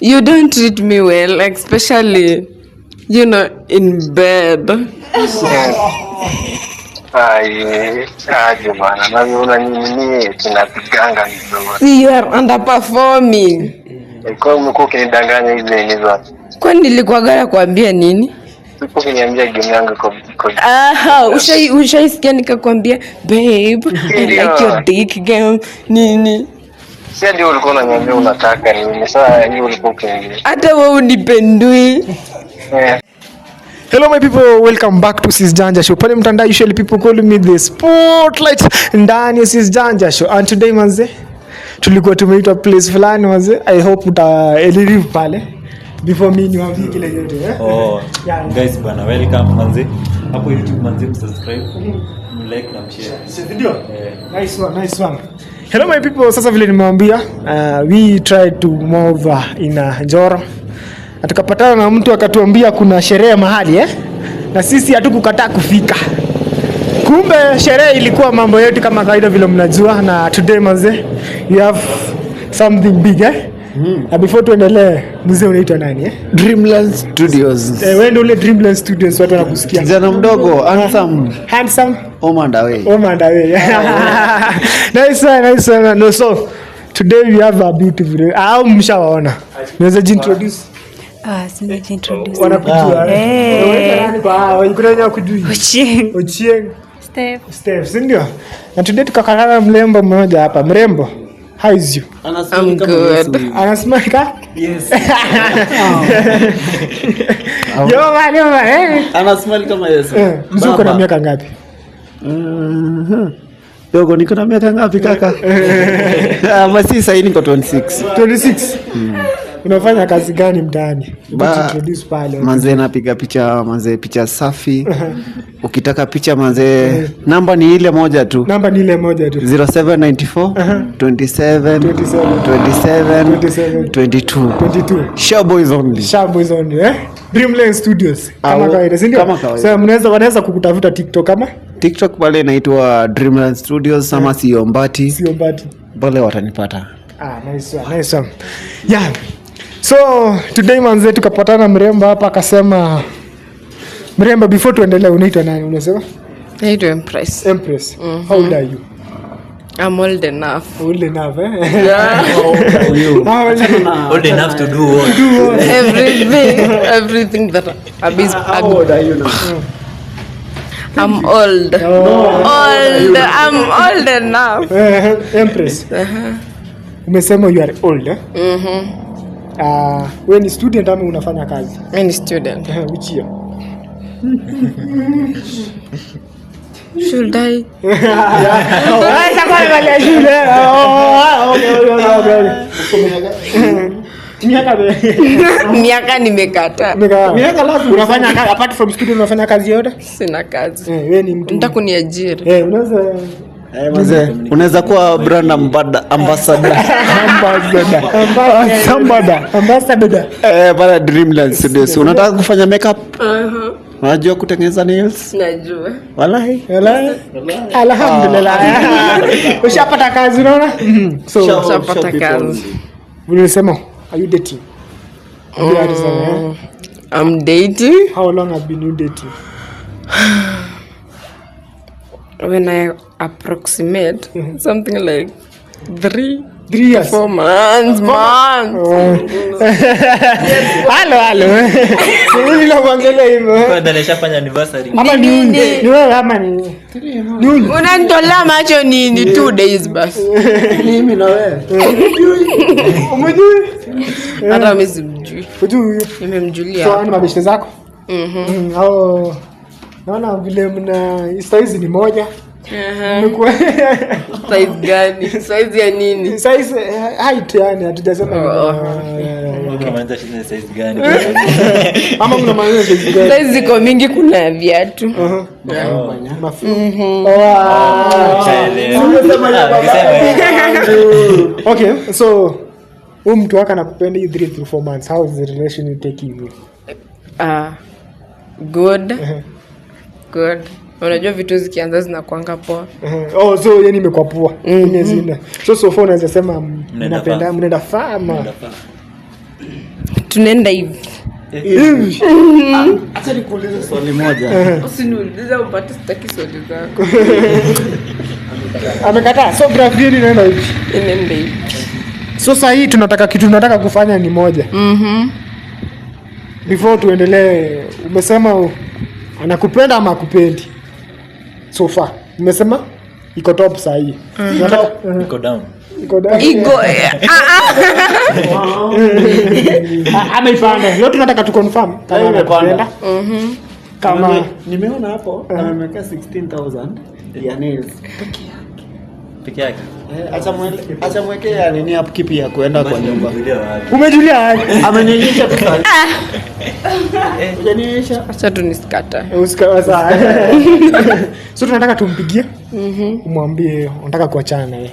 You don't treat me well, especially, in bed. You are underperforming. Kwani nilikuwa kuambia nini? Ushaisikia nikakwambia babe, I like your dick game nini? Sasa ndio ulikuwa unaniambia unataka nini? Sasa ni ulikuwa ukiniambia. Hata wewe unipendui. Hello my people, welcome back to Sis Janja Show. Pale mtandao usually people call me the spotlight ndani ya Sis Janja Show. And today manze tulikuwa tumeitwa place fulani manze. I hope utaelive pale before me niwaambie kile yote yeah. Guys bana, welcome manze. Hapo YouTube manze, subscribe, like na share video. Nice one. Hello my people, sasa vile nimewaambia we tried to move in Njoro. Atukapatana na mtu akatuambia kuna sherehe mahali na sisi hatukukataa kufika. Kumbe sherehe ilikuwa mambo yetu kama kawaida vile mnajua, na today manze we have something big Na before tuendelee, mzee unaitwa nani Dreamland Studios. Wewe ndio ule Dreamland Studios watu wanakusikia. Kijana mdogo, handsome. Omandawe. Nice one. No, so today we have a beautiful. Mshawaona. Naweza introduce. Sina introduce. Wanakujua. Kuna kujui. Ochieng. Steph, ndio. Na today tukakutana mrembo mmoja hapa. Mrembo. How is you? I'm good. Anasmaka? Yes. Yo man. Anasmali kama Yesu. Mzuko na miaka ngapi? Dogo niko na miaka ngapi kaka? Masi sasa niko 26. Unafanya kazi gani mtaani? Introduce pale. Manze napiga picha safi. Ukitaka picha manze namba ni ile moja tu. 0794 27 22. Showboys only. Dreamland Studios. Kama kawaida, si ndio? Sasa wanaweza kukutafuta TikTok pale inaitwa Dreamland Studios ama Siombati. Pale watanipata. Nice one. Yeah. So today manze tukapatana mrembo hapa akasema, mrembo before tuendelee unaitwa nani unasema? Naitwa Empress. How old are you? I'm old enough. Yeah. Old enough to do what? Everything that How old are you now? I'm old. I'm old enough. Empress. Umesema you are old. Wewe ni student ama unafanya kazi? Mimi ni student. Which year? Should I? Miaka nimekata. Miaka lazima unafanya kazi apart from student, unafanya kazi yote? Sina kazi. Wewe ni mtu. Nataka kuniajiri. Unaweza kuwa brand ambassador. Para Dreamland Studios. Unataka kufanya makeup? Unajua kutengeneza nails? Najua. Wallahi. Alhamdulillah. Ushapata kazi unaona? So ushapata kazi. Ulisema are you dating? I'm dating. How long have been you dating? When I approximate something like 3 years, 4 months. Hello. Nini la kuangalia hivyo? Kwanza nishafanya anniversary. Ama ni wewe ama ni unanitolea macho nini 2 days basi. Mimi na wewe. Umejui? Hata mimi simjui. Hujui? Nimemjulia. So ni mabeshte zako? Naona vile mna size ni moja. Size gani? Size ya nini? Size height yani hatujasema. Kama size gani? Ama kuna maana size gani? Size ziko mingi, kuna viatu. Okay, so mtu wako anakupenda 3 to 4 months. How is the relation taking you? Good. Unajua vitu zikianza zinakuanga poa. So yani imekuwa poa. So far unaweza sema mnaenda fama. Tunaenda hivi. Acha nikuulize swali moja. Usiniulize upate sitaki swali zako. Amekataa. So graph hii inaenda hivi. Inaenda hivi. So sasa hii tunataka kufanya ni moja. Before tuendelee, umesema anakupenda ama akupendi? So far. Umesema iko top sasa hii. Nataka Iko down. Ego. Ameipanda. Leo tunataka tu confirm kama amepanda. Kama nimeona hapo ameweka 16,000 ya nails Peke yake. acha mweke ya nini upkeep ya kuenda kwa nyumba. umejulia hali. Amenionyesha tu sana. Amenionyesha. Acha tunisikata. Usikawa sawa. So tunataka tumpigie. Umwambie unataka kuachana naye.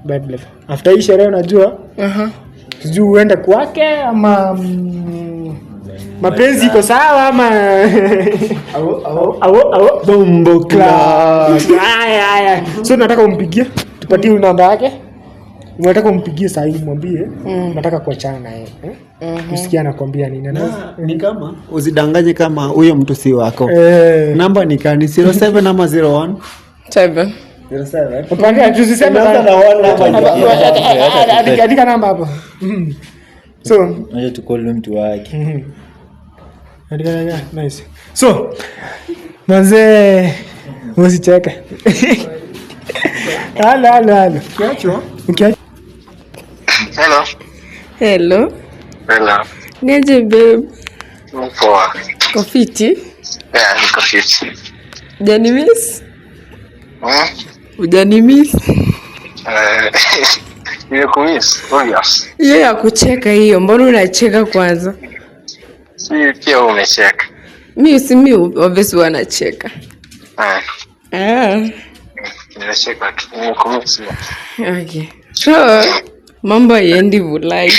Bad life. After hii sherehe unajua? Sijui uende kwake ama mapenzi iko sawa ama Bombo club. Haya. So nataka umpigie, tupatie namba yake. Unataka umpigie saa hii mwambie nataka kuachana naye. Usikia anakuambia nini? Ni kama usidanganye kama huyo mtu si wako. Namba ni kani 07 ama 01 7. 07. Upande tusiseme andika namba hapo. So Acha tukole mtu wake. andika nice. So manze usicheke. Halo. Kiacho? Ukiacho? Hello. Hello. Niaje babe? Poa. Kofiti? Yeah, niko fit. Ujani miss? Ujani miss? Nimekumiss, obvious. Hiyo ya kucheka hiyo, mbona unacheka kwanza? Si pia umecheka. Mimi obviously wanacheka. Nimecheka tu, nimekumiss. Okay. So, mambo haiendi vulai.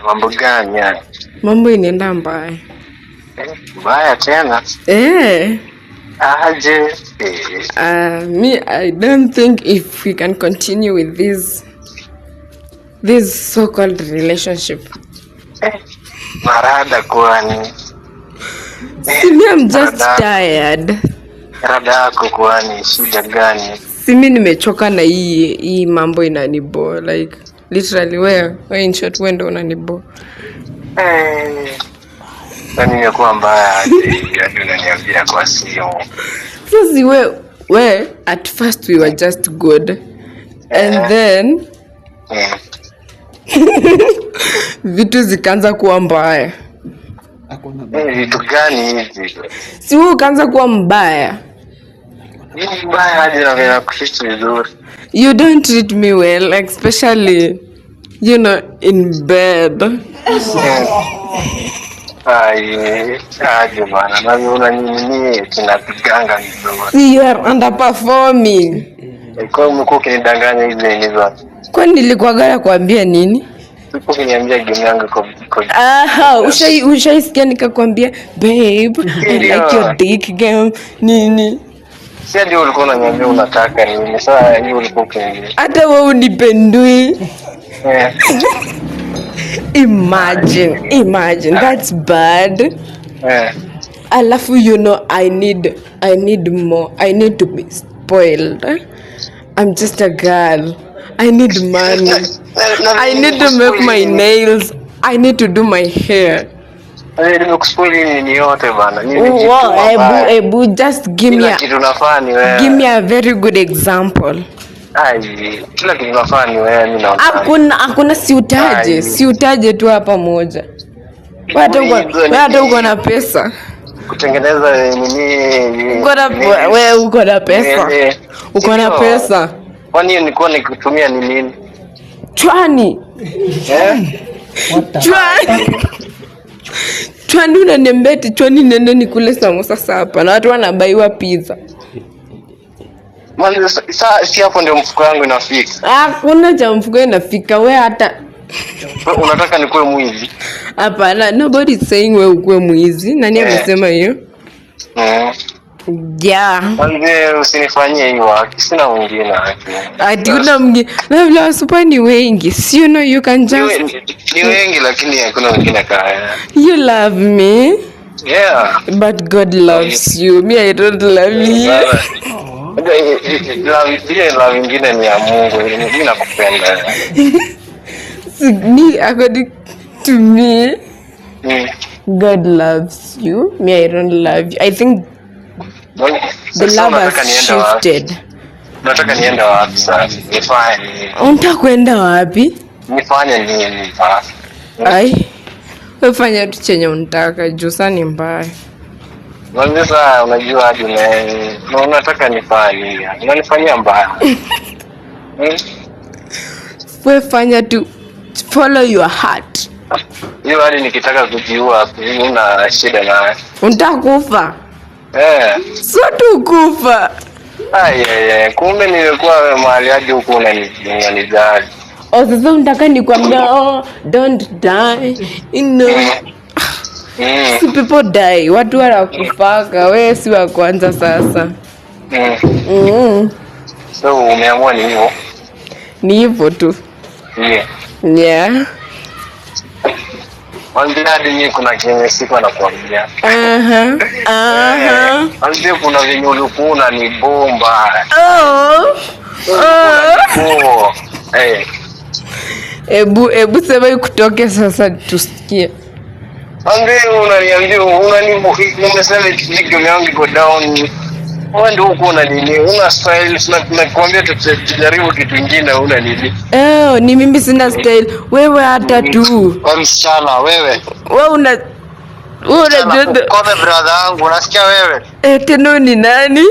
Mambo gani yani? Mambo inaenda mbaya. Mbaya tena? Aje. Me, I don't think if we can continue with this so-called relationship. Marada kwani? See, I'm just tired. Rada yako kwani shida gani? Simi nimechoka na hii mambo inanibo, like literally where in short window unanibo. Nani nimekuwa mbaya hadi unaniambia kwa simu. Sisi we at first we were just good and then vitu zikaanza kuwa mbaya. Vitu gani hivi? Si wewe ukaanza kuwa mbaya. Ni mbaya hadi na kuishi vizuri. You don't treat me well, especially in bed. Aje bana, na unanini kinapiganga kidogo. See, you are underperforming. Kwa umekuwa ukinidanganya hizi ni zote. Kwani nilikuwa gara kuambia nini? Uko kuniambia game yangu kwa. Ushaisikia nikakwambia babe, I like your dick game nini? Si ndio ulikuwa unaniambia unataka nini? Sasa hiyo ulikuwa ukiniambia. Hata wewe unipendui. Imagine that's bad. Alafu I need more. I need to be spoiled. I'm just a girl. I need money. I need to make my nails. I need to do my hair. Ebu, just give me a very good example. Kila kitu nafanya wewe mimi naona. Hakuna siutaje tu hapa moja. Hata uko na pesa. Kutengeneza nini? Wewe uko na pesa. Uko na pesa. Kwani nilikuwa nikutumia ni nini? Chwani. Chwani unaniambia eti chwani nende nikule samosa hapa na watu wanabaiwa pizza. Sasa si hapo ndio mfuko wangu inafika. Hakuna cha mfuko inafika wewe hata. Unataka nikuwe mwizi? Hapana, nobody is saying wewe ukue mwizi. Nani amesema hiyo? Yeah. Manze usinifanyie hiyo, sina mwingine. Ati una mwingine. Labda super ni wengi. So you know you can just ni wengi lakini hakuna mwingine kaya. You love me. Yeah. But God loves you. Me, I don't love you. Love ingine ni ya Mungu. Mimi nakupenda. Me, according to me, God loves you. Me, I don't love you. I think the love has shifted. Nataka niende wapi sasa? Nifanye. Unataka kwenda wapi? Nifanye nini sasa? Ai. Wefanya tu chenye unataka, juu saa ni mbaya. Manze saa unajua hadi na unataka nifanye. Unanifanyia mbaya. Wefanya tu follow your heart. Hiyo hadi nikitaka kujiua una shida naye. Unataka kufa? So tu kufa. Kumbe nilikuwa mahali hadi huko unanijali. Sasa unataka nikwambia don't die. You know. Si people die. Watu wanakufaka. Wewe si wa kwanza sasa. So umeamua ni hivyo? Ni hivyo tu. Yeah. Hadi nyinyi kuna kenye siku anakuambia. Hadi kuna venye ulikuwa unanibomba. Ebu sema kutoke sasa tusikie. Hadi unaniambia umesema video yangu iko down. Wewe ndio uko na nini? Una style, tunakwambia tujaribu kitu kingine, una nini? Ni mimi sina style. Wewe hata tu. Msichana wewe. Wewe una ukome brother yangu, unasikia wewe? Teno ni nani?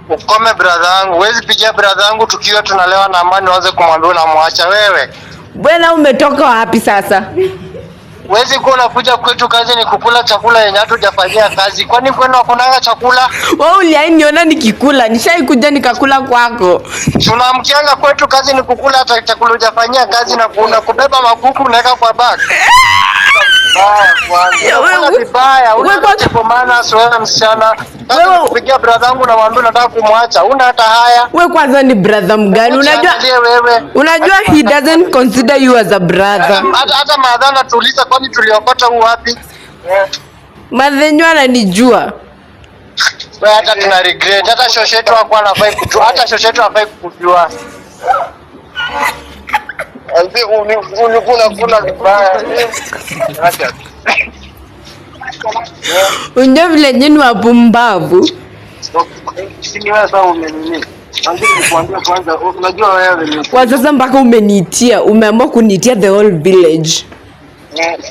Ukome brother yangu, huwezi pigia brother yangu tukiwa tunalewa na amani uanze kumwambia unamwacha wewe. Bwana umetoka wapi sasa? Huwezi kuwa unakuja kwetu kazi ni kukula chakula yenye hatu hujafanyia kazi. Kwani kwenu hakunanga chakula? Wewe ulianiona nikikula, nishaikuja nikakula kwako. Tunamkianga kwetu kazi ni kukula hata chakula hujafanyia kazi na kubeba makuku unaweka kwa bag. Wewe kwa maana wewe msichana, wewe kupigia brother yangu na mwambie nataka kumwacha. Una hata haya. Wewe kwanza ni brother mgani? Unajua he doesn't consider you as a brother. Hata madhana tuuliza kwani tuliokota huu wapi? Madhenyo ananijua. Wewe hata tuna regret. Hata shoshetu hakuwa anafai kujua. Hata shoshetu hafai kujua. Albi unikuna vibaya. Acha. Unajua vile nyinyi wapumbavu. Sini wewe sasa umenini? Anzi nikuambia kwanza unajua wewe ni kwa sasa mpaka umenitia, umeamua kunitia the whole village.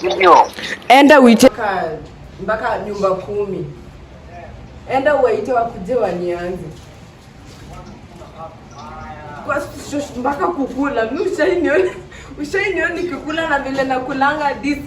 Ndio. Enda uite mpaka nyumba 10. Enda uite wakuje wanianze. Kwa mpaka kukula, mimi ushainiona nikikula na vile nakulanga disi.